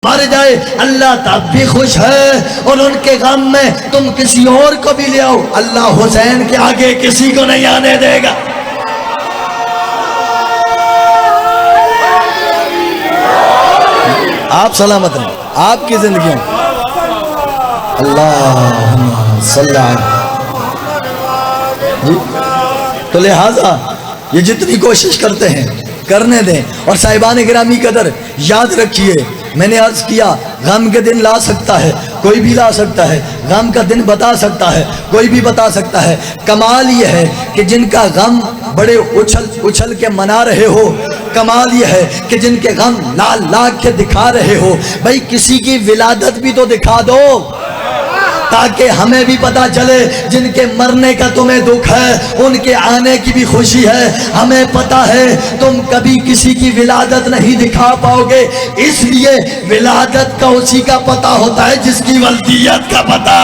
مر جائے اللہ تب بھی خوش ہے، اور ان کے غم میں تم کسی اور کو بھی لے آؤ، اللہ حسین کے آگے کسی کو نہیں آنے دے گا۔ آپ سلامت رہیں، آپ کی زندگیوں اللہم صلی اللہ جی۔ تو لہٰذا یہ جتنی کوشش کرتے ہیں کرنے دیں، اور صاحبان گرامی قدر یاد رکھیے، میں نے عرض کیا غم کے دن لا سکتا ہے کوئی بھی، لا سکتا ہے غم کا دن بتا سکتا ہے کوئی بھی بتا سکتا ہے۔ کمال یہ ہے کہ جن کا غم بڑے اچھل کے منا رہے ہو، کمال یہ ہے کہ جن کے غم لال لاکھ کے دکھا رہے ہو، بھائی کسی کی ولادت بھی تو دکھا دو تاکہ ہمیں بھی پتا چلے۔ جن کے مرنے کا تمہیں دکھ ہے ان کے آنے کی بھی خوشی ہے، ہمیں پتا ہے تم کبھی کسی کی ولادت نہیں دکھا پاؤ گے، اس لیے ولادت کا اسی کا پتا ہوتا ہے جس کی ولدیت کا پتا۔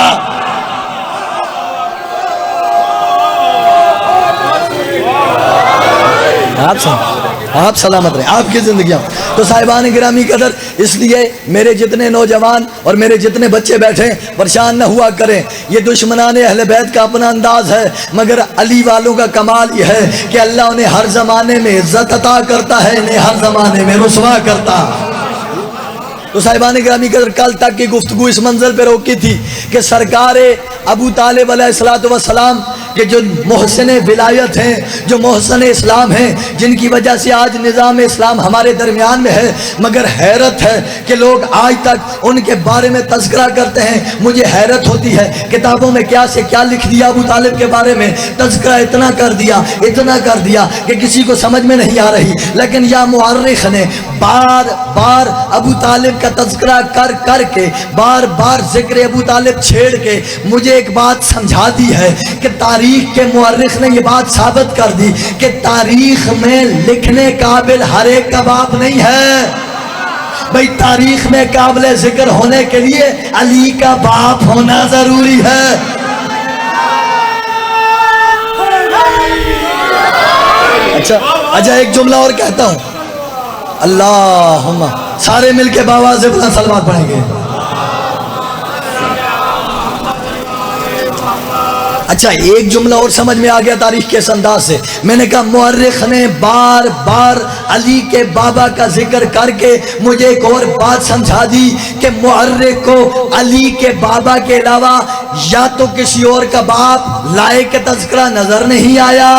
آپ سلامت رہیں، آپ کی زندگیاں۔ تو صاحبان گرامی قدر، اس لیے میرے جتنے نوجوان اور میرے جتنے بچے بیٹھے پریشان نہ ہوا کریں، یہ دشمنان اہل بیت کا اپنا انداز ہے، مگر علی والوں کا کمال یہ ہے کہ اللہ انہیں ہر زمانے میں عزت عطا کرتا ہے، انہیں ہر زمانے میں رسوا کرتا۔ تو صاحبان گرامی قدر، کل تک کی گفتگو اس منزل پہ روکی تھی کہ سرکار ابو طالب علیہ السلام کہ جو محسن ولایت ہیں، جو محسن اسلام ہیں، جن کی وجہ سے آج نظام اسلام ہمارے درمیان میں ہے، مگر حیرت ہے کہ لوگ آج تک ان کے بارے میں تذکرہ کرتے ہیں۔ مجھے حیرت ہوتی ہے کتابوں میں کیا سے کیا لکھ دیا ابو طالب کے بارے میں، تذکرہ اتنا کر دیا کہ کسی کو سمجھ میں نہیں آ رہی، لیکن یا مورخ نے بار بار ابو طالب کا تذکرہ کر کے، بار بار ذکر ابو طالب چھیڑ کے مجھے ایک بات سمجھا دی ہے کہ تاریخ کے مورخ نے یہ بات ثابت کر دی کہ تاریخ میں لکھنے قابل ہر ایک کا باپ نہیں ہے۔ بھئی تاریخ میں قابل ذکر ہونے کے لیے علی کا باپ ہونا ضروری ہے۔ اچھا ایک جملہ اور کہتا ہوں، اللہم سارے مل کے باواز بلند صلوات پڑھیں گے۔ اچھا ایک جملہ اور سمجھ میں آ گیا تاریخ کے اس انداز سے، میں نے کہا مورخ نے بار بار علی کے بابا کا ذکر کر کے مجھے ایک اور بات سمجھا دی کہ مورخ کو علی کے بابا کے علاوہ یا تو کسی اور کا باپ لائق تذکرہ نظر نہیں آیا،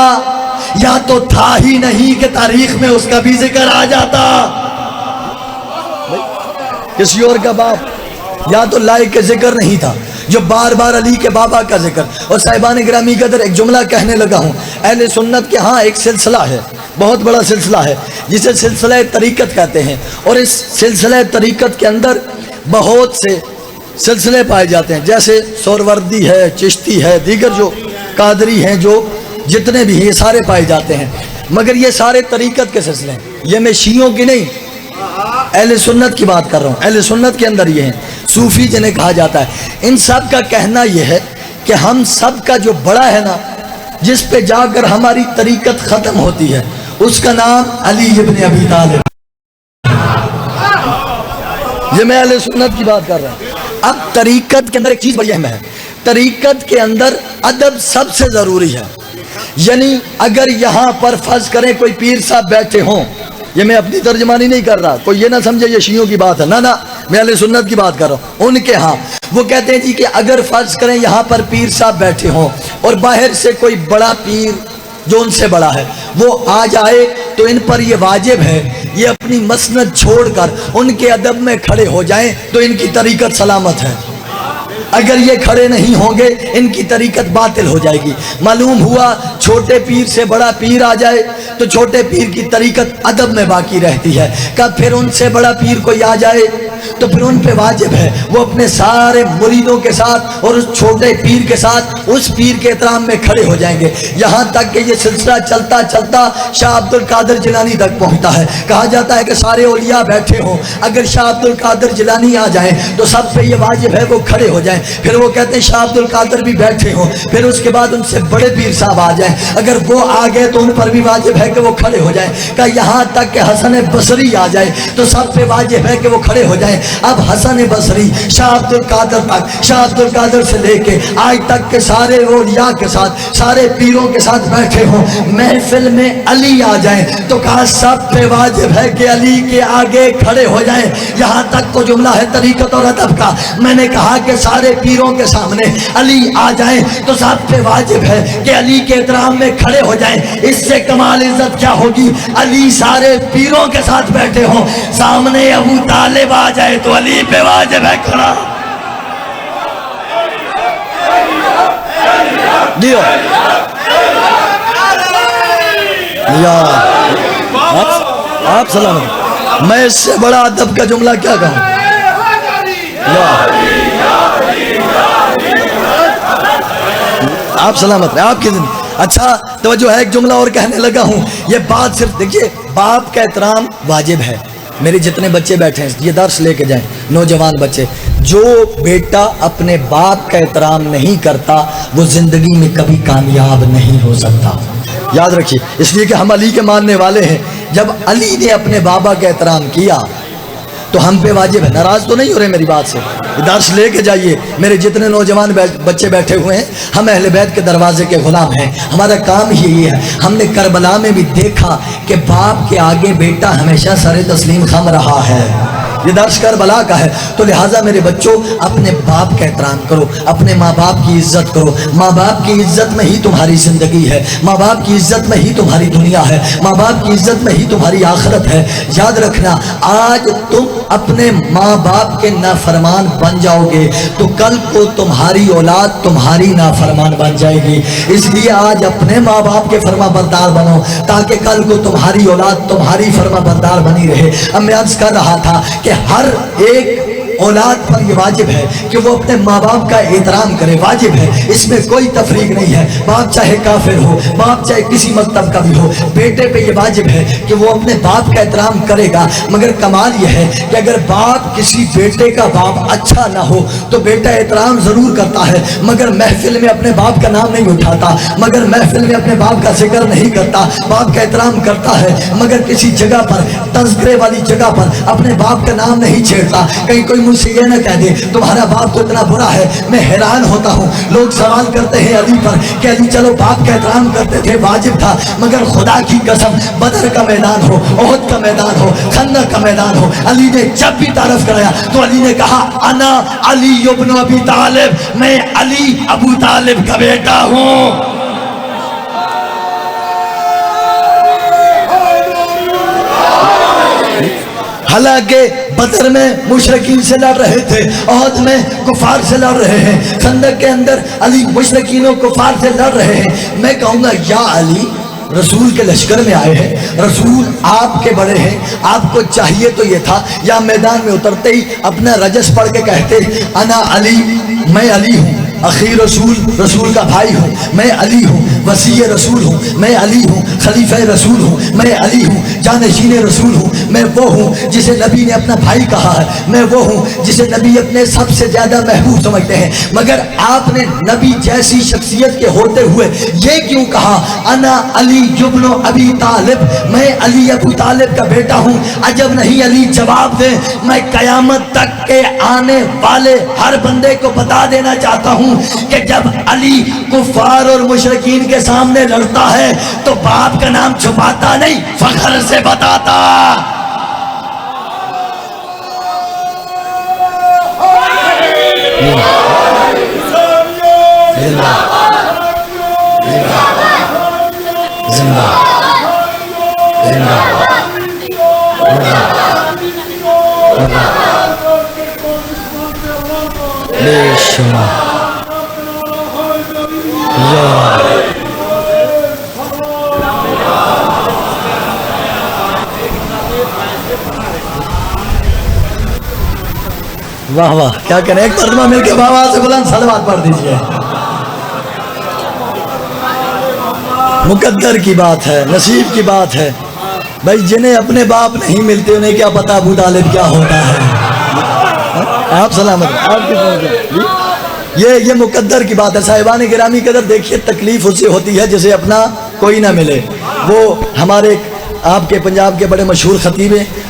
یا تو تھا ہی نہیں کہ تاریخ میں اس کا بھی ذکر آ جاتا۔ کسی اور کا باپ یا تو لائق ذکر نہیں تھا جو بار بار علی کے بابا کا ذکر۔ اور صاحبان گرامی قدر ایک جملہ کہنے لگا ہوں، اہل سنت کے ہاں ایک سلسلہ ہے، بہت بڑا سلسلہ ہے جسے سلسلہ طریقت کہتے ہیں، اور اس سلسلہ طریقت کے اندر بہت سے سلسلے پائے جاتے ہیں، جیسے سوروردی ہے، چشتی ہے، دیگر جو قادری ہیں، جو جتنے بھی ہیں یہ سارے پائے جاتے ہیں، مگر یہ سارے طریقت کے سلسلے ہیں، یہ میں شیعوں کی نہیں اہل سنت کی بات کر رہا ہوں۔ اہل سنت کے اندر یہ ہیں صوفی جنہیں کہا جاتا ہے، ان سب کا کہنا یہ ہے کہ ہم سب کا جو بڑا ہے نا، جس پہ جا کر ہماری طریقت ختم ہوتی ہے، اس کا نام علی ابن ابی طالب۔ یہ میں اہل سنت کی بات کر رہا ہوں۔ اب طریقت کے اندر ایک چیز بڑی اہم ہے، طریقت کے اندر ادب سب سے ضروری ہے، یعنی اگر یہاں پر فرض کریں کوئی پیر صاحب بیٹھے ہوں، یہ میں اپنی ترجمانی نہیں کر رہا، کوئی یہ نہ سمجھے یہ شیعوں کی بات ہے، نہ میں اہل سنت کی بات کر رہا ہوں۔ ان کے ہاں وہ کہتے ہیں جی کہ اگر فرض کریں یہاں پر پیر صاحب بیٹھے ہوں اور باہر سے کوئی بڑا پیر جو ان سے بڑا ہے وہ آ جائے تو ان پر یہ واجب ہے یہ اپنی مسند چھوڑ کر ان کے ادب میں کھڑے ہو جائیں تو ان کی طریقت سلامت ہے۔ اگر یہ کھڑے نہیں ہوں گے ان کی طریقت باطل ہو جائے گی۔ معلوم ہوا چھوٹے پیر سے بڑا پیر آ جائے تو چھوٹے پیر کی طریقت ادب میں باقی رہتی ہے، کہ پھر ان سے بڑا پیر کوئی آ جائے تو پھر ان پہ واجب ہے وہ اپنے سارے مریدوں کے ساتھ اور اس چھوٹے پیر کے ساتھ اس پیر کے احترام میں کھڑے ہو جائیں گے، یہاں تک کہ یہ سلسلہ چلتا چلتا شاہ عبد القادر جیلانی تک پہنچتا ہے۔ کہا جاتا ہے کہ سارے اولیاء بیٹھے ہوں، اگر شاہ عبد القادر جیلانی آ جائیں تو سب پہ یہ واجب ہے وہ کھڑے ہو جائیں، پھر وہ کہتے ہیں شاہ عبد القادر بھی بیٹھے ہوں، پھر اس کے بعد ان سے بڑے پیر صاحب آ جائیں، اگر وہ آ گئے تو ان پر بھی واجب ہے کہ وہ کھڑے ہو جائیں، کہ یہاں تک کہ حسن بصری آ جائے تو سب پہ واجب ہے کہ وہ کھڑے ہو جائیں۔ جائیں. اب حسن بصری شاہ عبد القادر تک، شاہ عبد القادر سے لے کے آج تک کے سارے اولیاء کے ساتھ، سارے پیروں کے ساتھ بیٹھے ہوں، محفل میں علی آ جائیں تو کہا سب پہ واجب ہے کہ علی کے آگے کھڑے ہو جائیں. یہاں تک تو جملہ ہے طریقت اور ادب کا. میں نے کہا کہ سارے پیروں کے سامنے علی آ جائیں تو سب پہ واجب ہے کہ علی کے احترام میں کھڑے ہو جائیں. اس سے کمال عزت کیا ہوگی؟ علی سارے پیروں کے ساتھ بیٹھے ہوں، سامنے ابو طالب آ جائے تو علی پہ واجب ہے کھڑا. دیو یا آپ سلامت. میں اس سے بڑا ادب کا جملہ کیا کہوں؟ آپ سلامت رہے، آپ کی زندگی. اچھا توجہ ہے، ایک جملہ اور کہنے لگا ہوں. یہ بات صرف دیکھیے، باپ کا احترام واجب ہے. میرے جتنے بچے بیٹھے ہیں یہ درس لے کے جائیں، نوجوان بچے. جو بیٹا اپنے باپ کا احترام نہیں کرتا وہ زندگی میں کبھی کامیاب نہیں ہو سکتا. یاد رکھیے، اس لیے کہ ہم علی کے ماننے والے ہیں. جب علی نے اپنے بابا کا احترام کیا تو ہم پہ واجب ہے. ناراض تو نہیں ہو رہے میری بات سے؟ درس لے کے جائیے. میرے جتنے نوجوان بچے بیٹھے ہوئے ہیں، ہم اہل بیت کے دروازے کے غلام ہیں. ہمارا کام ہی یہ ہے. ہم نے کربلا میں بھی دیکھا کہ باپ کے آگے بیٹا ہمیشہ سر تسلیم خم رہا ہے. یہ درس کربلا کا ہے. تو لہٰذا میرے بچوں، اپنے باپ کا احترام کرو، اپنے ماں باپ کی عزت کرو. ماں باپ کی عزت میں ہی تمہاری زندگی ہے، ماں باپ کی عزت میں ہی تمہاری دنیا ہے، ماں باپ کی عزت میں ہی تمہاری آخرت ہے. یاد رکھنا، آج تم اپنے ماں باپ کے نافرمان بن جاؤ گے تو کل کو تمہاری اولاد تمہاری نافرمان بن جائے گی. اس لیے آج اپنے ماں باپ کے فرما بردار بنو تاکہ کل کو تمہاری اولاد تمہاری فرما بردار بنی رہے. اب میں عرض کر رہا تھا کہ ہر ایک اولاد پر یہ واجب ہے کہ وہ اپنے ماں باپ کا احترام کرے. واجب ہے، اس میں کوئی تفریق نہیں ہے. باپ چاہے کافر ہو، باپ چاہے کسی مکتب کا بھی ہو، بیٹے پہ یہ واجب ہے کہ وہ اپنے باپ کا احترام کرے گا. مگر کمال یہ ہے کہ اگر باپ کسی بیٹے کا باپ اچھا نہ ہو تو بیٹا احترام ضرور کرتا ہے مگر محفل میں اپنے باپ کا نام نہیں اٹھاتا، مگر محفل میں اپنے باپ کا ذکر نہیں کرتا. باپ کا احترام کرتا ہے مگر کسی جگہ پر، تذکرے والی جگہ پر اپنے باپ کا نام نہیں چھیڑتا. کہیں کوئی مجھ سے یہ نہ کہہ دے تمہارا باپ تو اتنا برا ہے. میں حیران ہوتا ہوں، لوگ سوال کرتے ہیں علی پر کہ علی چلو باپ کا احترام کرتے تھے، واجب تھا، مگر خدا کی قسم بدر کا میدان ہو، احد کا میدان ہو، خندق کا میدان ہو، علی نے جب بھی تعارف کرایا تو علی نے کہا انا علی ابن ابی طالب، میں علی ابو طالب کا بیٹا ہوں. حالانکہ بدر میں مشرکین سے لڑ رہے تھے، احد میں کفار سے لڑ رہے ہیں، خندق کے اندر علی مشرکین و کفار سے لڑ رہے ہیں. میں کہوں گا یا علی، رسول کے لشکر میں آئے ہیں، رسول آپ کے بڑے ہیں، آپ کو چاہیے تو یہ تھا یا میدان میں اترتے ہی اپنا رجس پڑھ کے کہتے انا علی، میں علی ہوں، اخی رسول، رسول کا بھائی ہوں، میں علی ہوں، وصی رسول ہوں، میں علی ہوں، خلیفہ رسول ہوں، میں علی ہوں، جانشین رسول ہوں، میں وہ ہوں جسے نبی نے اپنا بھائی کہا ہے، میں وہ ہوں جسے نبی اپنے سب سے زیادہ محبوب سمجھتے ہیں. مگر آپ نے نبی جیسی شخصیت کے ہوتے ہوئے یہ کیوں کہا انا علی ابن ابی طالب، میں علی ابو طالب کا بیٹا ہوں؟ عجب نہیں علی جواب دیں. میں قیامت تک کے آنے والے ہر بندے کو بتا دینا چاہتا ہوں کہ جب علی کفار اور مشرکین کے سامنے لڑتا ہے تو باپ کا نام چھپاتا نہیں، فخر سے بتاتا. واہ واہ، کیا کریں، ایک ترجمہ مل کے بابا سے بلند صلوات پڑھ دیجئے. مقدر کی بات ہے، نصیب کی بات ہے. بھائی جنہیں اپنے باپ نہیں ملتے انہیں کیا پتا ابو طالب کیا ہوتا ہے. آپ سلامت، آپ کی یہ مقدر کی بات ہے. صاحبان گرامی قدر دیکھیے، تکلیف اس سے ہوتی ہے جسے اپنا کوئی نہ ملے. وہ ہمارے آپ کے پنجاب کے بڑے مشہور خطیب ہیں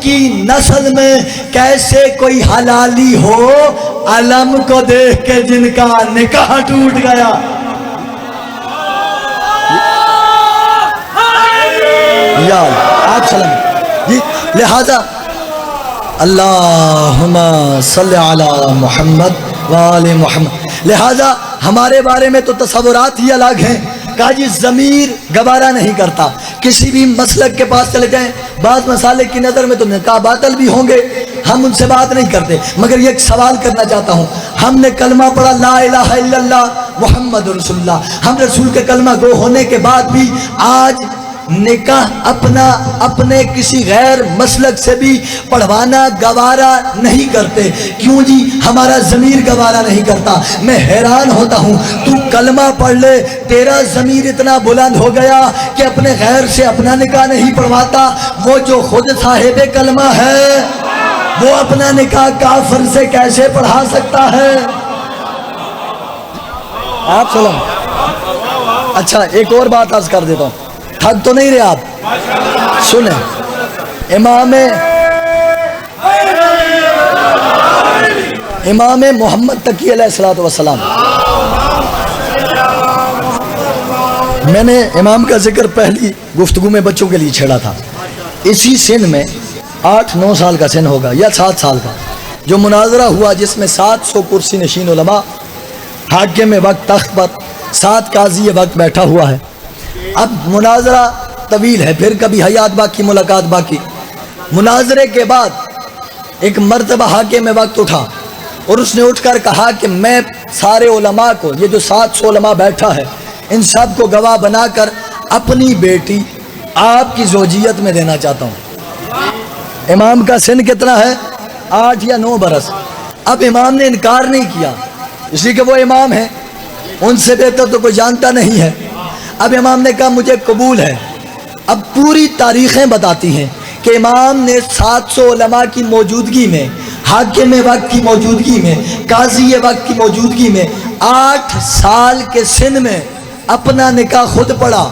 کی نسل میں کیسے کوئی حلالی ہو علم کو دیکھ کے جن کا نکاح ٹوٹ گیا. یا آپ سلام جی. لہذا اللہم صلی علی محمد وآل محمد. لہذا ہمارے بارے میں تو تصورات ہی الگ ہیں. کہا جی ضمیر گوارا نہیں کرتا. کسی بھی مسلک کے پاس چلے جائیں بعض مسالے کی نظر میں تو نکاح باطل بھی ہوں گے, ہم ان سے بات نہیں کرتے. مگر یہ ایک سوال کرنا چاہتا ہوں, ہم نے کلمہ پڑھا لا الہ الا اللہ محمد رسول اللہ, ہم رسول کے کلمہ گو ہونے کے بعد بھی آج نکاح اپنے کسی غیر مسلک سے بھی پڑھوانا گوارا نہیں کرتے. کیوں جی؟ ہمارا ضمیر گوارا نہیں کرتا. میں حیران ہوتا ہوں, تو کلمہ پڑھ لے, تیرا ضمیر اتنا بلند ہو گیا کہ اپنے غیر سے اپنا نکاح نہیں پڑھواتا. وہ جو خود صاحب کلمہ ہے وہ اپنا نکاح کافر سے کیسے پڑھا سکتا ہے؟ آپ سلام. اچھا ایک اور بات عرض کر دیتا ہوں, تھک تو نہیں رہے آپ؟ سنیں, امام محمد تقی علیہ السلام, میں نے امام کا ذکر پہلی گفتگو میں بچوں کے لیے چھیڑا تھا. اسی سن میں 8-9 سال کا سن ہوگا یا 7 سال کا, جو مناظرہ ہوا جس میں 700 کرسی نشین علماء, حاکم وقت تخت پر, 7 قاضی وقت بیٹھا ہوا ہے. اب مناظرہ طویل ہے, پھر کبھی حیات باقی ملاقات باقی. مناظرے کے بعد ایک مرتبہ حاکم وقت اٹھا اور اس نے اٹھ کر کہا کہ میں سارے علماء کو, یہ جو 700 علماء بیٹھا ہے, ان سب کو گواہ بنا کر اپنی بیٹی آپ کی زوجیت میں دینا چاہتا ہوں. امام کا سن کتنا ہے؟ 8 یا 9 برس. اب امام نے انکار نہیں کیا, اس لیے کہ وہ امام ہیں, ان سے بہتر تو کوئی جانتا نہیں ہے. اب امام نے کہا مجھے قبول ہے. اب پوری تاریخیں بتاتی ہیں کہ امام نے 700 علماء کی موجودگی میں, حاکم وقت کی موجودگی میں, قاضی وقت کی موجودگی میں 8 سال کے سن میں اپنا نکاح خود پڑھا.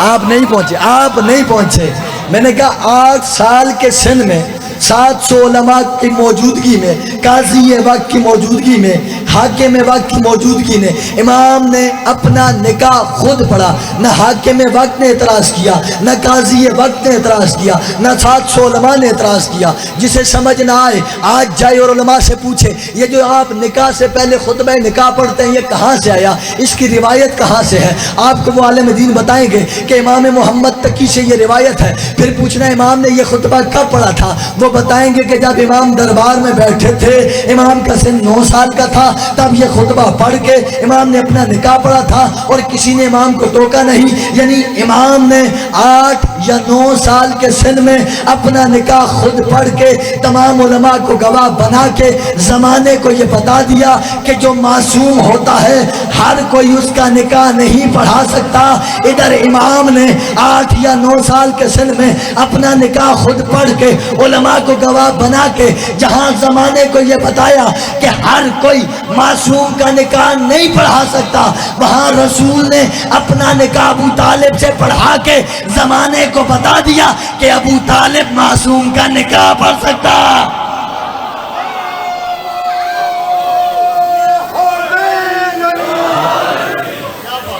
آپ نہیں پہنچے. میں نے کہا 8 سال کے سن میں 700 علماء کی موجودگی میں, قاضی وقت کی موجودگی میں, حاکم وقت کی موجودگی میں امام نے اپنا نکاح خود پڑھا. نہ حاکم وقت نے اعتراض کیا, نہ قاضی وقت نے اعتراض کیا, نہ 700 علماء نے اعتراض کیا. جسے سمجھ نہ آئے آج جائے اور علماء سے پوچھے یہ جو آپ نکاح سے پہلے خطبہ نکاح پڑھتے ہیں یہ کہاں سے آیا, اس کی روایت کہاں سے ہے؟ آپ کو وہ عالم دین بتائیں گے کہ امام محمد تقی سے یہ روایت ہے. پھر پوچھنا امام نے یہ خطبہ کب پڑھا تھا, وہ بتائیں گے کہ جب امام دربار میں بیٹھے تھے, امام کا سن 9 سال کا تھا, تب یہ خطبہ پڑھ کے امام نے اپنا نکاح پڑھا تھا اور کسی نے امام کو ٹوکا نہیں. یعنی امام نے 8 یا 9 سال کے سن میں اپنا نکاح خود پڑھ کے تمام علماء کو گواہ بنا کے زمانے کو یہ بتا دیا کہ جو معصوم ہوتا ہے ہر کوئی اس کا نکاح نہیں پڑھا سکتا. ادھر امام نے 8 یا 9 سال کے سن میں اپنا نکاح خود پڑھ کے علماء کو گواہ بنا کے جہاں زمانے کو یہ بتایا کہ ہر کوئی معصوم کا نکاح نہیں پڑھا سکتا, وہاں رسول نے اپنا نکاح ابو طالب سے پڑھا کے زمانے کو بتا دیا کہ ابو طالب معصوم کا نکاح پڑھ سکتا.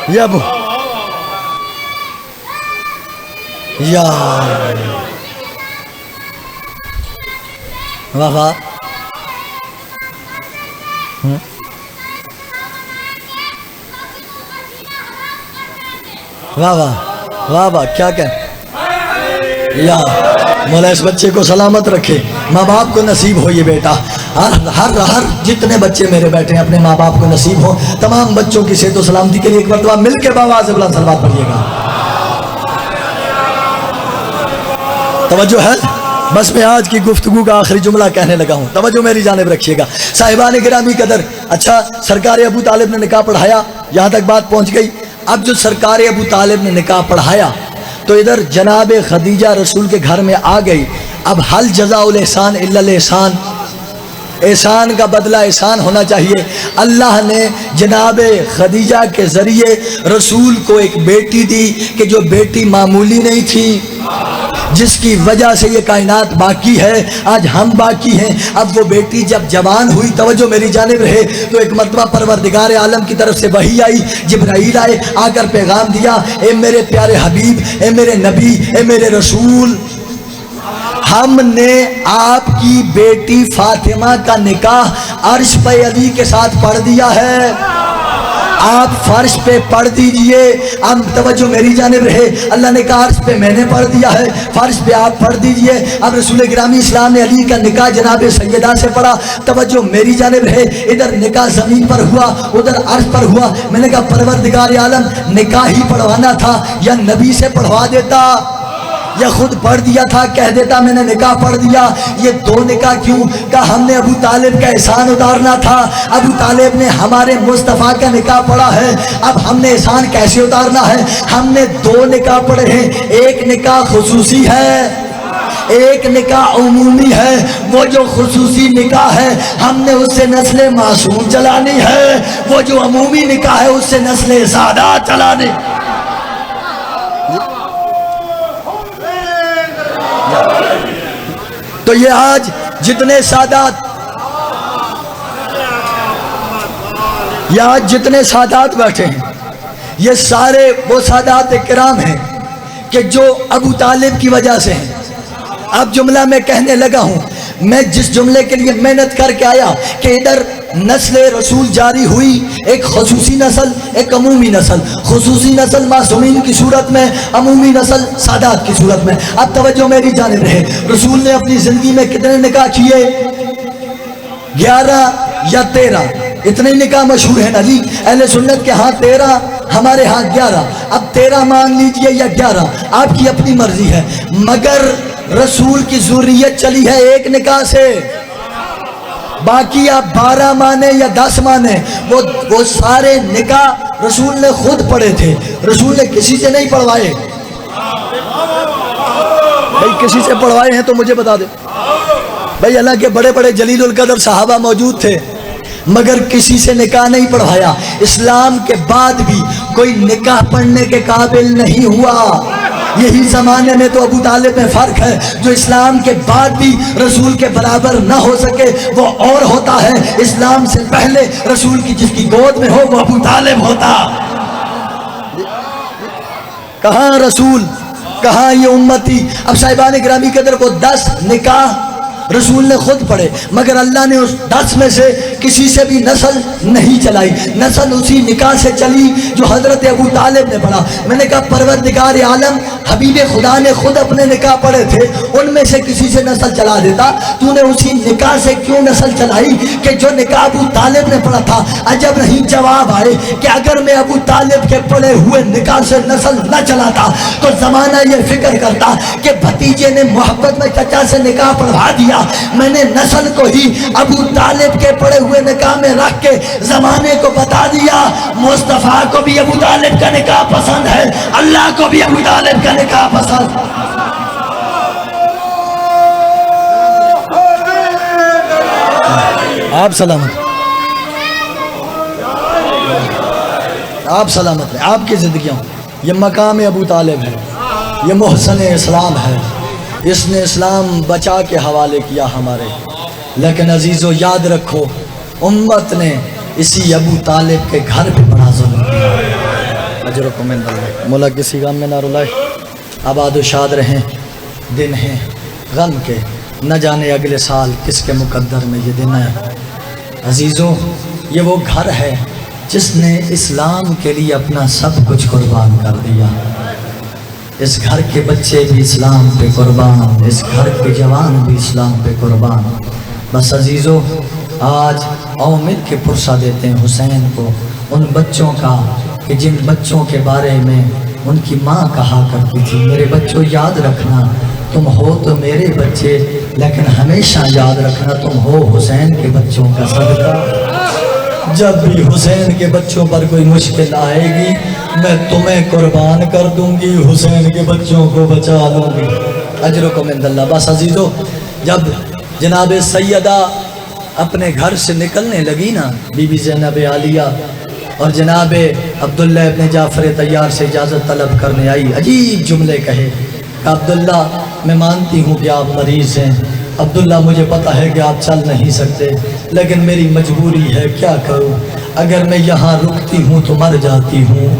یا واہ واہ, واہ واہ واہ واہ, کیا کہ یا مولا اس بچے کو سلامت رکھے, ماں باپ کو نصیب ہو یہ بیٹا. ہر جتنے بچے میرے بیٹھے ہیں اپنے ماں باپ کو نصیب ہو. تمام بچوں کی صحت و سلامتی کے لیے ایک مرتبہ مل کے باواز بلند صلوات پڑھیے گا. توجہ ہے؟ بس میں آج کی گفتگو کا آخری جملہ کہنے لگا ہوں, توجہ میری جانب رکھیے گا. صاحبان گرامی قدر, اچھا سرکار ابو طالب نے نکاح پڑھایا, یہاں تک بات پہنچ گئی. اب جو سرکار ابو طالب نے نکاح پڑھایا تو ادھر جناب خدیجہ رسول کے گھر میں آ گئی. اب حل جزاء الاحسان الا الاحسان, احسان کا بدلہ احسان ہونا چاہیے. اللہ نے جناب خدیجہ کے ذریعے رسول کو ایک بیٹی دی کہ جو بیٹی معمولی نہیں تھی. جس کی وجہ سے یہ کائنات باقی ہے، آج ہم باقی ہیں۔ اب وہ بیٹی جب جوان ہوئی، توجہ میری جانب رہے، تو ایک مرتبہ پروردگار عالم کی طرف سے وحی آئی، جبرائیل آئے، آ کر پیغام دیا، اے میرے پیارے حبیب، اے میرے نبی، اے میرے رسول، ہم نے آپ کی بیٹی فاطمہ کا نکاح عرش پہ علی کے ساتھ پڑھ دیا ہے، آپ فرش پہ پڑھ دیجئے۔ اب توجہ میری جانب رہے، اللہ نے کہا عرش پہ میں نے پڑھ دیا ہے، فرش پہ آپ پڑھ دیجئے۔ اب رسول گرامی اسلام نے علی کا نکاح جناب سیدہ سے پڑھا، توجہ میری جانب رہے، ادھر نکاح زمین پر ہوا، ادھر عرش پر ہوا۔ میں نے کہا پروردگار عالم، نکاح ہی پڑھوانا تھا یا نبی سے پڑھوا دیتا، یا خود پڑھ دیا تھا، کہہ دیتا میں نے نکاح پڑھ دیا۔ یہ دو نکاح کیوں؟ کہ ہم نے ابو طالب کا احسان اتارنا تھا، ابو طالب نے ہمارے مصطفیٰ کا نکاح پڑھا ہے، اب ہم نے احسان کیسے اتارنا ہے؟ ہم نے دو نکاح پڑھے ہیں، ایک نکاح خصوصی ہے، ایک نکاح عمومی ہے۔ وہ جو خصوصی نکاح ہے ہم نے اس سے نسل معصوم چلانی ہے، وہ جو عمومی نکاح ہے اس سے نسل سادات چلانی۔ تو یہ آج جتنے سادات بیٹھے ہیں، یہ سارے وہ سادات کرام ہیں کہ جو ابو طالب کی وجہ سے ہیں۔ اب جملہ میں کہنے لگا ہوں، میں جس جملے کے لیے محنت کر کے آیا کہ ادھر نسل رسول جاری ہوئی، ایک خصوصی نسل، ایک عمومی نسل، خصوصی نسل معصومین کی صورت میں، عمومی نسل سادات کی صورت میں۔ اب توجہ میری جانب رہے، رسول نے اپنی زندگی میں کتنے نکاح کیے؟ 11 یا 13، اتنے نکاح مشہور ہیں نا جی، اہل سنت کے ہاں 13، ہمارے ہاں 11۔ اب 13 مان لیجئے یا 11، آپ کی اپنی مرضی ہے، مگر رسول کی ذریت چلی ہے ایک نکاح سے، باقی آپ 12 مانے یا 10 مانے، وہ سارے نکاح رسول نے خود پڑھے تھے، رسول نے کسی سے نہیں پڑھوائے۔ بھائی کسی سے پڑھوائے ہیں تو مجھے بتا دے۔ بھائی اللہ کے بڑے بڑے جلیل القدر صحابہ موجود تھے، مگر کسی سے نکاح نہیں پڑھوایا۔ اسلام کے بعد بھی کوئی نکاح پڑھنے کے قابل نہیں ہوا۔ یہی زمانے میں تو ابو طالب میں فرق ہے، جو اسلام کے بعد بھی رسول کے برابر نہ ہو سکے وہ اور ہوتا ہے، اسلام سے پہلے رسول کی جس کی گود میں ہو وہ ابو طالب ہوتا۔ کہاں رسول، کہاں یہ امتی؟ اب صاحبان گرامی قدر کو 10 نکاح رسول نے خود پڑھے، مگر اللہ نے اس 10 میں سے کسی سے بھی نسل نہیں چلائی، نسل اسی نکاح سے چلی جو حضرت ابو طالب نے پڑھا۔ میں نے کہا پروردگار عالم، حبیب خدا نے خود اپنے نکاح پڑھے تھے، ان میں سے کسی سے نسل چلا دیتا، تو نے اسی نکاح سے کیوں نسل چلائی کہ جو نکاح ابو طالب نے پڑھا تھا؟ عجب نہیں جواب آئے کہ اگر میں ابو طالب کے پڑھے ہوئے نکاح سے نسل نہ چلاتا تو زمانہ یہ فکر کرتا کہ بھتیجے نے محبت میں چچا سے نکاح پڑھوا دیا، میں نے نسل کو ہی ابو طالب کے پڑے ہوئے نکاح میں رکھ کے زمانے کو بتا دیا مصطفیٰ کو بھی ابو طالب کا نکاح پسند ہے، اللہ کو بھی ابو طالب کا نکاح پسند۔ آپ سلامت، آپ سلامت ہیں، آپ کی زندگیوں یہ مقام ابو طالب ہے، یہ محسن اسلام ہے، اس نے اسلام بچا کے حوالے کیا ہمارے۔ لیکن عزیزو یاد رکھو، امت نے اسی ابو طالب کے گھر پہ بڑا ظلم کیا۔ اجرکم عند اللہ، مولا کسی غم میں نہ رلائے، آباد و شاد رہیں، دن ہیں غم کے، نہ جانے اگلے سال کس کے مقدر میں یہ دن ہے۔ عزیزو یہ وہ گھر ہے جس نے اسلام کے لیے اپنا سب کچھ قربان کر دیا۔ اس گھر کے بچے بھی اسلام پہ قربان، اس گھر کے جوان بھی اسلام پہ قربان۔ بس عزیزو آج آؤ مل کے پرسہ دیتے ہیں حسین کو، ان بچوں کا کہ جن بچوں کے بارے میں ان کی ماں کہا کرتی تھی، میرے بچوں یاد رکھنا تم ہو تو میرے بچے، لیکن ہمیشہ یاد رکھنا تم ہو حسین کے بچوں کا صدقہ۔ جب بھی حسین کے بچوں پر کوئی مشکل آئے گی میں تمہیں قربان کر دوں گی، حسین کے بچوں کو بچا لوں گی۔ اجرکم عند اللہ۔ بس عزیزو جب جناب سیدہ اپنے گھر سے نکلنے لگی نا، بی بی زینب عالیہ، اور جناب عبداللہ ابن جعفر طیار سے اجازت طلب کرنے آئی، عجیب جملے کہے، کہ عبداللہ میں مانتی ہوں کہ آپ مریض ہیں، عبداللہ مجھے پتہ ہے کہ آپ چل نہیں سکتے، لیکن میری مجبوری ہے، کیا کروں؟ اگر میں یہاں رکتی ہوں تو مر جاتی ہوں،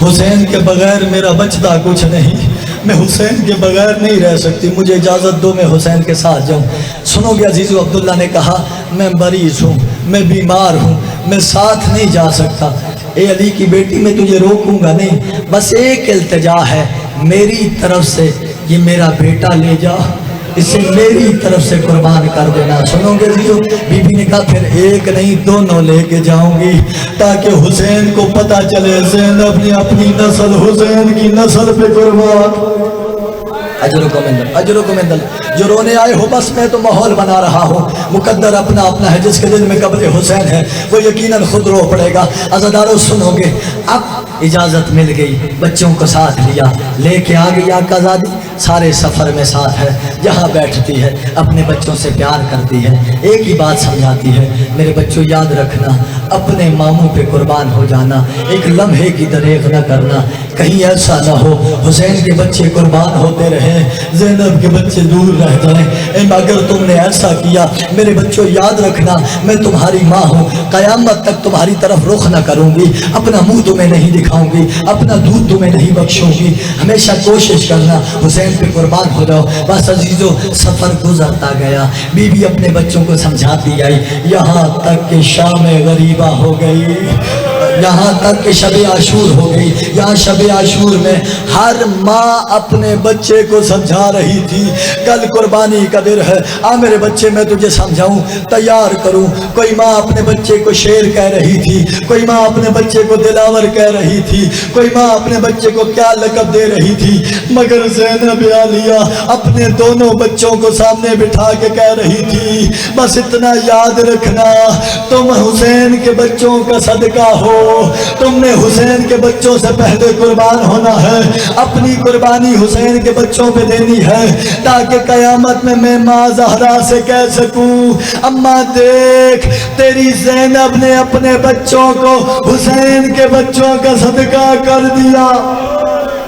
حسین کے بغیر میرا بچتا کچھ نہیں، میں حسین کے بغیر نہیں رہ سکتی، مجھے اجازت دو میں حسین کے ساتھ جاؤں۔ سنو گے عزیزو، عبداللہ نے کہا میں مریض ہوں، میں بیمار ہوں، میں ساتھ نہیں جا سکتا۔ اے علی کی بیٹی میں تجھے روکوں گا نہیں، بس ایک التجا ہے میری طرف سے، یہ میرا بیٹا لے جا، اسے میری طرف سے قربان کر دینا۔ سنو گے عزیزو، بی بی نے کہا پھر ایک نہیں دونوں لے کے جاؤں گی، تاکہ حسین کو پتا چلے زینب نے اپنی نسل حسین کی نسل پہ قربان۔ اجرکم عند اللہ، جو رونے آئے ہو بس میں تو ماحول بنا رہا ہوں، مقدر اپنا اپنا ہے، جس کے دل میں قبر حسین ہے وہ یقیناً خود رو پڑے گا۔ عزادارو سنو گے، اب اجازت مل گئی، بچوں کو ساتھ لیا، لے کے آ گئی آقا زادی، سارے سفر میں ساتھ ہے، جہاں بیٹھتی ہے اپنے بچوں سے پیار کرتی ہے، ایک ہی بات سمجھاتی ہے، میرے بچوں یاد رکھنا اپنے ماموں پہ قربان ہو جانا، ایک لمحے کی دریغ نہ کرنا، کہیں ایسا نہ ہو حسین کے بچے قربان ہوتے رہے، زینب کے بچے دور رہ جائیں۔ اگر تم نے ایسا کیا میرے بچوں یاد رکھنا میں تمہاری ماں ہوں، قیامت تک تمہاری طرف رخ نہ کروں گی، اپنا منہ تمہیں نہیں دکھاؤں گی، اپنا دودھ تمہیں نہیں بخشوں گی، ہمیشہ کوشش کرنا حسین پہ قربان ہو جاؤ۔ بس عزیزو سفر گزرتا گیا، بی بی اپنے بچوں کو سمجھاتی آئی، یہاں تک کہ شام غریبہ ہو گئی، یہاں تک کہ شب عاشور ہو گئی۔ یہاں شب عاشور میں ہر ماں اپنے بچے کو سمجھا رہی تھی، کل قربانی کا دن ہے، آ میرے بچے میں تجھے سمجھاؤں، تیار کروں۔ کوئی ماں اپنے بچے کو شیر کہہ رہی تھی، کوئی ماں اپنے بچے کو دلاور کہہ رہی تھی، کوئی ماں اپنے بچے کو کیا لقب دے رہی تھی، مگر زینب عالیہ اپنے دونوں بچوں کو سامنے بٹھا کے کہہ رہی تھی بس اتنا یاد رکھنا تم حسین کے بچوں کا صدقہ ہو، تم نے حسین کے بچوں سے پہلے قربان ہونا ہے، اپنی قربانی حسین کے بچوں پہ دینی ہے، تاکہ قیامت میں ماں زہرا سے کہہ سکوں اماں دیکھ تیری زینب نے اپنے بچوں کو حسین کے بچوں کا صدقہ کر دیا۔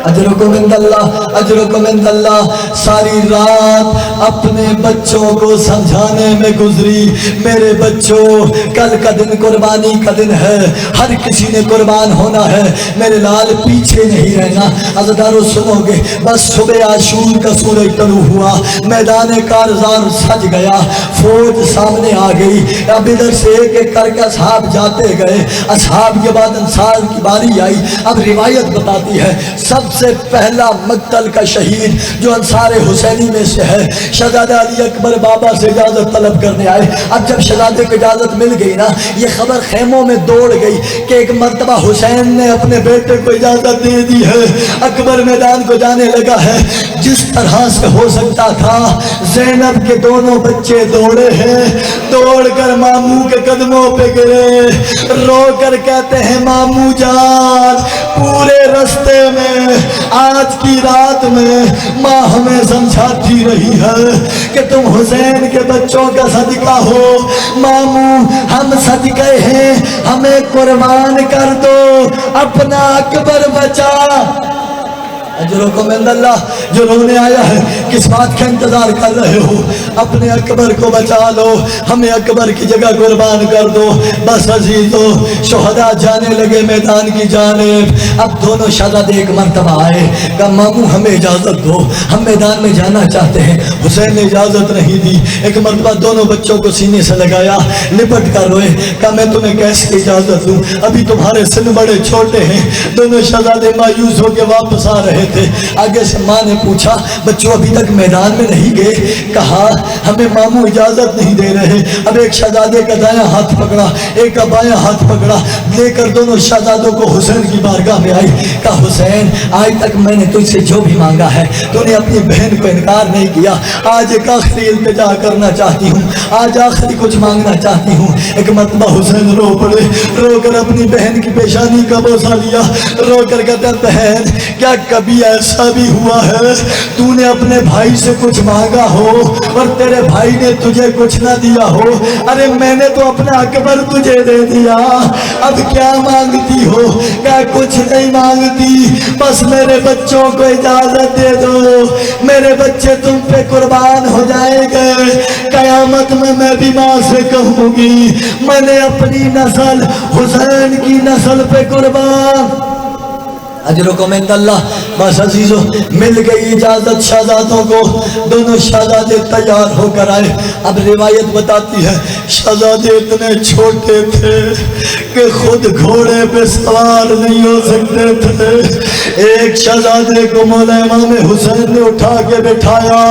اجرکم عند اللہ، اجرکم عند اللہ۔ ساری رات اپنے بچوں کو سمجھانے میں گزری، میرے بچوں کل کا دن قربانی کا دن ہے، ہر کسی نے قربان ہونا ہے، میرے لال پیچھے نہیں رہنا۔ عزادارو سنو گے، بس صبح عاشور کا سورج طلوع ہوا، میدان کارزار سج گیا، فوج سامنے آ گئی، اب ادھر سے ایک ایک کر کے اصحاب جاتے گئے، اصحاب کے بعد انصار کی باری آئی۔ اب روایت بتاتی ہے سب سے پہلا مقتل کا شہید جو انصار حسینی میں سے ہے، شہزادہ علی اکبر بابا سے اجازت طلب کرنے آئے۔ اب جب شہزادے کو اجازت مل گئی نا، یہ خبر خیموں میں دوڑ گئی کہ ایک مرتبہ حسین نے اپنے بیٹے کو اجازت دے دی ہے، اکبر میدان کو جانے لگا ہے۔ جس طرح سے ہو سکتا تھا زینب کے دونوں بچے دوڑے ہیں، دوڑ کر ماموں کے قدموں پہ گرے، رو کر کہتے ہیں ماموں جان پورے رستے میں آج کی رات میں ماں ہمیں سمجھاتی رہی ہے کہ تم حسین کے بچوں کا صدقہ ہو، ماموں ہم صدقے ہیں، ہمیں قربان کر دو، اپنا اکبر بچا۔ اجرکم عند اللہ۔ جو رونے آیا ہے کس بات کا انتظار کر رہے ہو؟ اپنے اکبر کو بچا لو، ہمیں اکبر کی جگہ قربان کر دو۔ بس عزیزو شہداء جانے لگے میدان کی جانب۔ اب دونوں شہزادے ایک مرتبہ آئے، کہا ماموں ہمیں اجازت دو، ہم میدان میں جانا چاہتے ہیں۔ حسین نے اجازت نہیں دی، ایک مرتبہ دونوں بچوں کو سینے سے لگایا، لپٹ کر روئے، کہا میں تمہیں کیسے اجازت دوں، ابھی تمہارے سن بڑے چھوٹے ہیں۔ دونوں شہزادے مایوس ہو کے واپس آ رہے تھے۔ آگے سے ماں نے پوچھا بچوں ابھی تک میدان میں نہیں گئے؟ کہا ہمیں ماموں اجازت نہیں دے رہے۔ اب ایک شہزادے کا دایاں ہاتھ پکڑا، ایک کا بایاں ہاتھ پکڑا، لے کر دونوں شہزادوں کو حسین کی بارگاہ میں آئی۔ کہا حسین آج تک میں نے تجھ سے جو بھی مانگا ہے تو نے اپنی بہن کو انکار نہیں کیا، آج ایک آخری التجا کرنا چاہتی ہوں، آج آخری کچھ مانگنا چاہتی ہوں۔ ایک مرتبہ حسین رو پڑے، رو کر اپنی بہن کی پیشانی کا بوسہ لیا، رو کر کہتا بہن کیا کبھی کبھی ایسا بھی ہوا ہے تو نے اپنے بھائی سے کچھ مانگا ہو اور تیرے بھائی نے تجھے کچھ نہ دیا ہو؟ ارے میں نے تو اپنا اکبر تجھے دے دیا، اب کیا مانگتی ہو؟ کیا کچھ نہیں مانگتی، بس میرے بچوں کو اجازت دے دو، میرے بچے تم پہ قربان ہو جائیں گے، قیامت میں بھی ماں سے کہوں گی میں نے اپنی نسل حسین کی نسل پہ قربان۔ اجرکم عند اللہ۔ بس عزیزو مل گئی اجازت شہزادوں کو، دونوں شہزادے تیار ہو کر آئے۔ اب روایت بتاتی ہے شہزادے اتنے چھوٹے تھے کہ خود گھوڑے پہ سوار نہیں ہو سکتے تھے۔ ایک شہزادے کو مولا امام حسین نے اٹھا کے بٹھایا،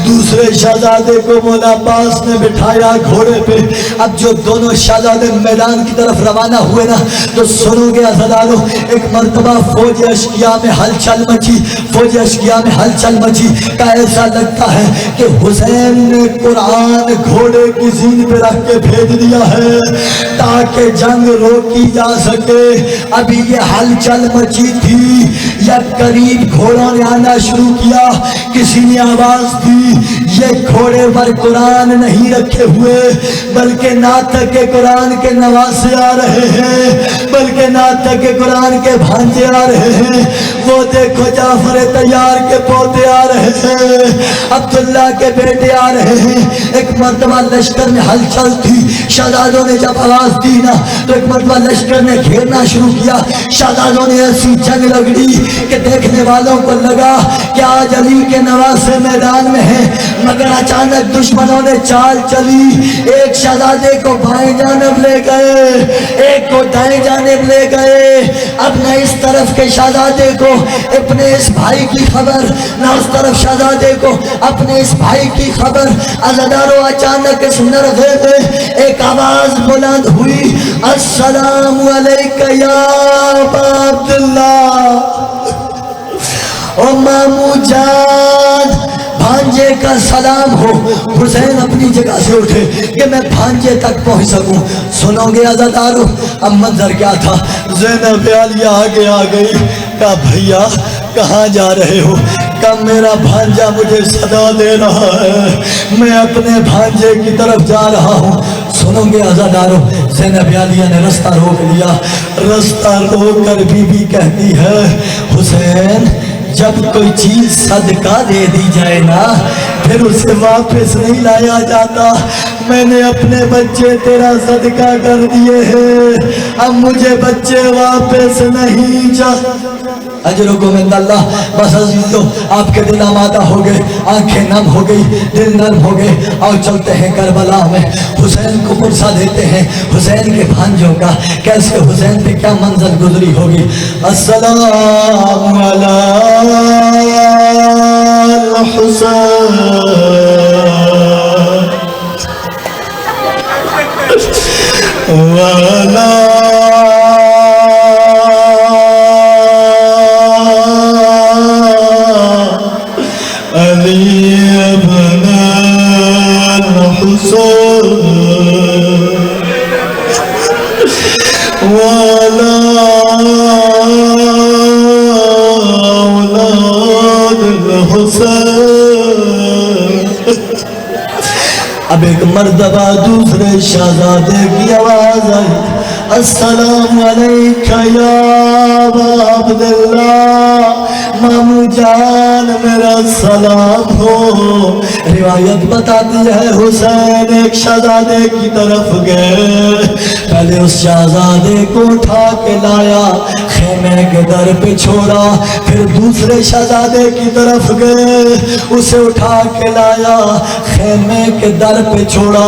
دوسرے شہزادے کو مولا عباس نے بٹھایا گھوڑے پہ۔ اب جو دونوں شہزادے میدان کی طرف روانہ ہوئے نا تو سنو گے عزیزانو، ایک مرتبہ فوج اشقیاء میں ہلچل مچی، فوج اشقیاء میں ہلچل مچی کا ایسا لگتا ہے کہ حسین نے قرآن گھوڑے کی زین پہ رکھ کے بھیج دیا ہے تاکہ جنگ روکی جا سکے۔ ابھی یہ ہلچل مچی تھی یا قریب گھوڑوں نے آنا شروع کیا، کسی نے آواز دی یہ گھوڑے پر قرآن نہیں رکھے ہوئے بلکہ ناطق کے قرآن کے نواسے آ رہے ہیں، بلکہ ناطق کے قرآن کے بھانجے آ رہے ہیں۔ وہ دیکھو جعفر طیار کے پوتے آ رہے ہیں، عبداللہ کے بیٹے آ رہے ہیں۔ ایک مرتبہ لشکر میں ہلچل تھی، شہزادوں نے جب آواز دی نا تو ایک مرتبہ لشکر نے گھیرنا شروع کیا۔ شہزادوں نے ایسی جنگ لگڑی کہ دیکھنے والوں کو لگا کہ آج علی کے نواسے میدان میں ہیں، مگر اچانک دشمنوں نے چال چلی، ایک شہزادے کو بائیں جانب لے گئے، ایک کو دائیں جانب لے گئے۔ اب نہ اس طرف کے شہزادے کو اپنے اس بھائی کی خبر، نہ اس طرف شہزادے کو اپنے اس بھائی کی خبر۔ عزادارو اچانک اس نرغے میں ایک آواز بلند ہوئی، السلام علیکہ یا ابا عبداللہ۔ او مامو جان، بھانجے کا سلام ہو۔ حسین اپنی جگہ سے اٹھے کہ میں بھانجے تک پہنچ سکوں۔ سنو گے عزادارو اب منظر کیا تھا؟ زینب عالیہ آگے آ گئی، کہا بھیا کہاں جا رہے ہو؟ کہا میرا بھانجا مجھے صدا دے رہا ہے، میں اپنے بھانجے کی طرف جا رہا ہوں۔ سنو گے عزادارو، زینب عالیہ نے رستہ روک لیا، رستہ روک کر بی بی کہتی ہے حسین جب کوئی چیز صدقہ دے دی جائے نا پھر اسے واپس نہیں لایا جاتا، میں نے اپنے بچے تیرا صدقہ کر دیے ہیں، اب مجھے بچے واپس نہیں چاہیے۔ اجرکم عند اللہ۔ بس عزیزو آپ کے دل آمادہ ہو گئے، آنکھیں نم ہو گئی، دل نرم ہو گئے، اور چلتے ہیں کربلا میں۔ حسین کو پرسا دیتے ہیں حسین کے بھانجوں کا، کیسے حسین پہ کیا منظر گزری ہوگی۔ السلام علی الحسین وعلی اب ایک مرتبہ دوسرے شہزادے کی آواز آئی، السلام علیکہ یا ابا عبداللہ، مامو جان میرا سلام ہو۔ روایت بتاتی ہے حسین ایک شہزادے کی طرف گئے، پہلے اس شہزادے کو اٹھا کے لایا، خیمے کے در پہ چھوڑا، پھر دوسرے شہزادے کی طرف گئے، اسے اٹھا کے لایا، خیمے کے در پہ چھوڑا۔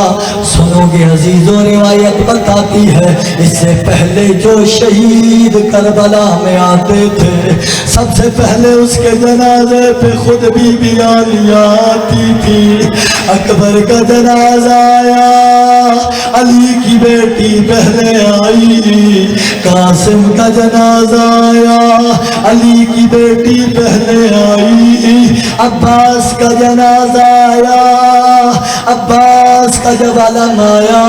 سنو گے عزیزو روایت بتاتی ہے اس سے پہلے جو شہید کربلا میں آتے تھے سب سے پہلے اس کے جنازے پہ خود بی بی عالیہ آتی تھی۔ اکبر کا جنازہ آیا، علی کی بیٹی پہلے آئی، قاسم کا جنازہ آیا، علی کی بیٹی پہلے آئی، عباس کا جنازہ آیا، عباس کا جب علم آیا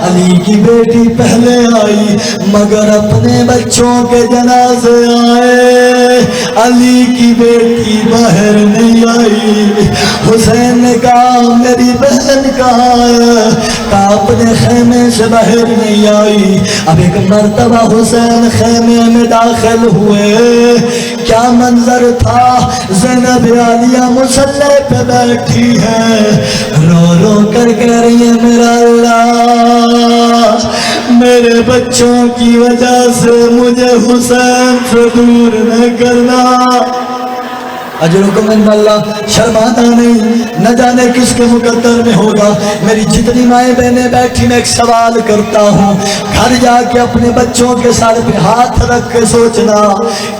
علی کی بیٹی پہلے آئی، مگر اپنے بچوں کے جنازے آئے علی کی بیٹی باہر نہیں آئی۔ حسین نے کہا میری بہن کہاں ہے؟ کہا اپنے خیمے سے باہر نہیں آئی۔ اب ایک مرتبہ حسین خیمے میں داخل ہوئے، کیا منظر تھا، زینب عالیہ مصلی پہ بیٹھی ہے، رو رو کر کہہ رہی ہے میرا اللہ میرے بچوں کی وجہ سے مجھے حسین سے دور نہ کرنا۔ اجرکم عند اللہ، شرمانا نہیں، نہ جانے کس کے مقدر میں ہوگا۔ میری جتنی مائیں بہنیں بیٹھی، میں ایک سوال کرتا ہوں، گھر جا کے اپنے بچوں کے سر پہ ہاتھ رکھ کے سوچنا،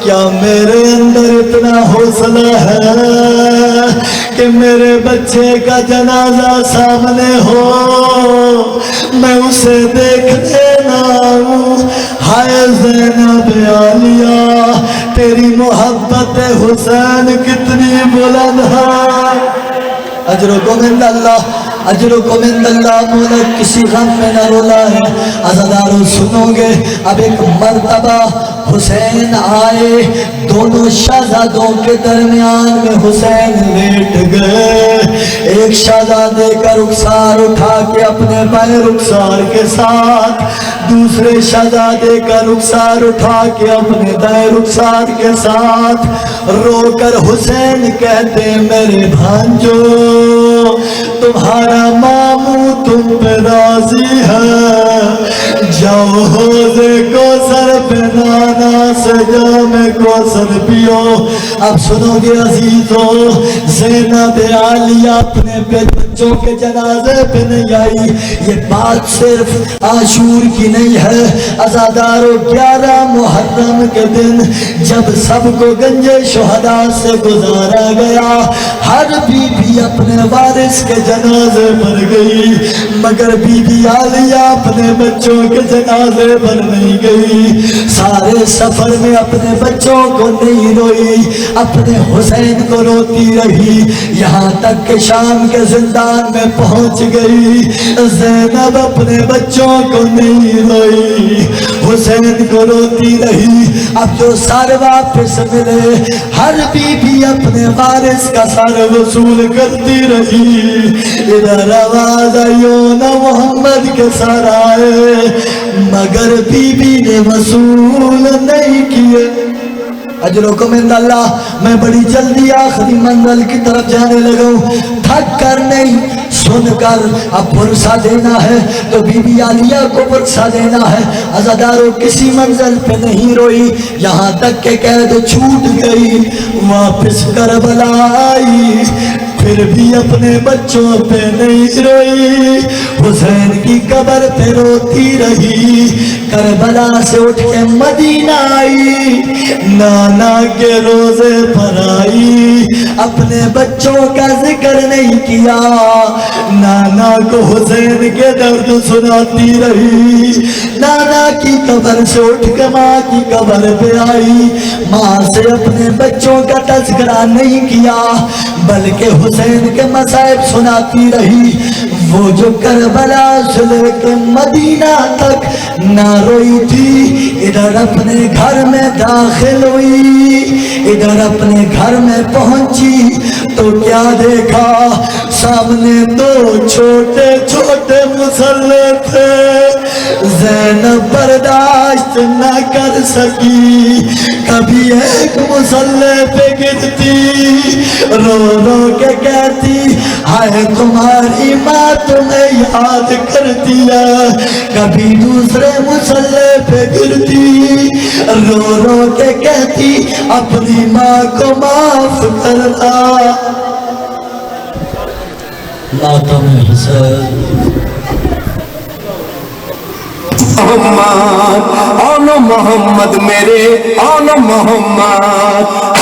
کیا میرے اندر اتنا حوصلہ ہے کہ میرے بچے کا جنازہ سامنے ہو میں اسے دیکھنے نہ آؤں؟ ہائے زینب عالیہ، تیری محبت حسین کتنی بلند ہے۔ اجرکم عند اللہ، اجرکم عند اللہ۔ مولا کسی غم میں نہ رولا ہے، عزادارو سنو گے۔ اب ایک مرتبہ حسین آئے، دونوں شہزادوں کے درمیان میں حسین لیٹ گئے۔ ایک شہزادے کا رخسار اٹھا کے اپنے بائیں رخسار کے ساتھ، دوسرے شہزادے کا رخسار اٹھا کے اپنے دائیں رخسار کے ساتھ رو کر حسین کہتے میرے بھانجو تمہارا ماموں تم پہ راضی ہے، جاؤ حوضے کوثر پہ نانا سے جام کوثر پیو۔ اب سنو گے عزیزو، زینب عالیہ اپنے بچوں کے جنازے پہ نہیں آئی۔ یہ بات صرف عاشور کی نہیں ہے، عزادارو 11 محرم کے دن جب سب کو گنجے شہداء سے گزارا گیا، ہر بی بی اپنے وارث کے جنازے پر گئی، مگر بی بی عالیہ اپنے بچوں کے جنازے پر نہیں گئی۔ سارے سفر میں اپنے بچوں کو نہیں روئی، اپنے حسین کو روتی رہی، یہاں تک کہ شام کے زندان میں پہنچ گئی۔ زینب اپنے بچوں کو نہیں روئی، حسین کو روتی رہی۔ اب جو سر واپس ملے، ہر بی بی اپنے وارث کا سر وصول کرتی رہی۔ ادھر آواز آئیو نہ محمد کے سر آئے، مگر بی بی نے وصول نہیں کیے۔ اجرکم عند اللہ۔ میں بڑی جلدی آخری منزل کی طرف جانے لگا ہوں، تھک کر نہیں، سن کر۔ اب پرسہ دینا ہے تو بی بی عالیہ کو پرسہ دینا ہے۔ عزادارو کسی منزل پہ نہیں روئی، یہاں تک کہ قید چھوٹ گئی، واپس کربلا آئی، پھر بھی اپنے بچوں پہ نہیں روئی، حسین کی قبر پہ روتی رہی۔ کربلا سے اٹھ کے مدینہ آئی، نانا کے روزے پر آئی، اپنے بچوں کا ذکر نہیں کیا، نانا کو حسین کے درد سناتی رہی۔ نانا کی قبر سے اٹھ کے ماں کی قبر پہ آئی، ماں سے اپنے بچوں کا تذکرہ نہیں کیا، بلکہ حسین کے مصائب سناتی رہی۔ وہ جو کربلا سے لے کے مدینہ تک نہ روئی تھی، ادھر اپنے گھر میں داخل ہوئی، ادھر اپنے گھر میں پہنچی تو کیا دیکھا، سامنے 2 چھوٹے چھوٹے مصلے تھے۔ زینب برداشت نہ کر سکی، کبھی ایک مصلے پہ گرتی، رو رو کے کہتی ہائے تمہاری ماں تمہیں یاد کرتی ہے، کبھی دوسرے مصلے پہ گرتی، رو رو کے کہتی اپنی ماں کو معاف کرنا۔ ماتم حسین محمد آن محمد میرے آن محمد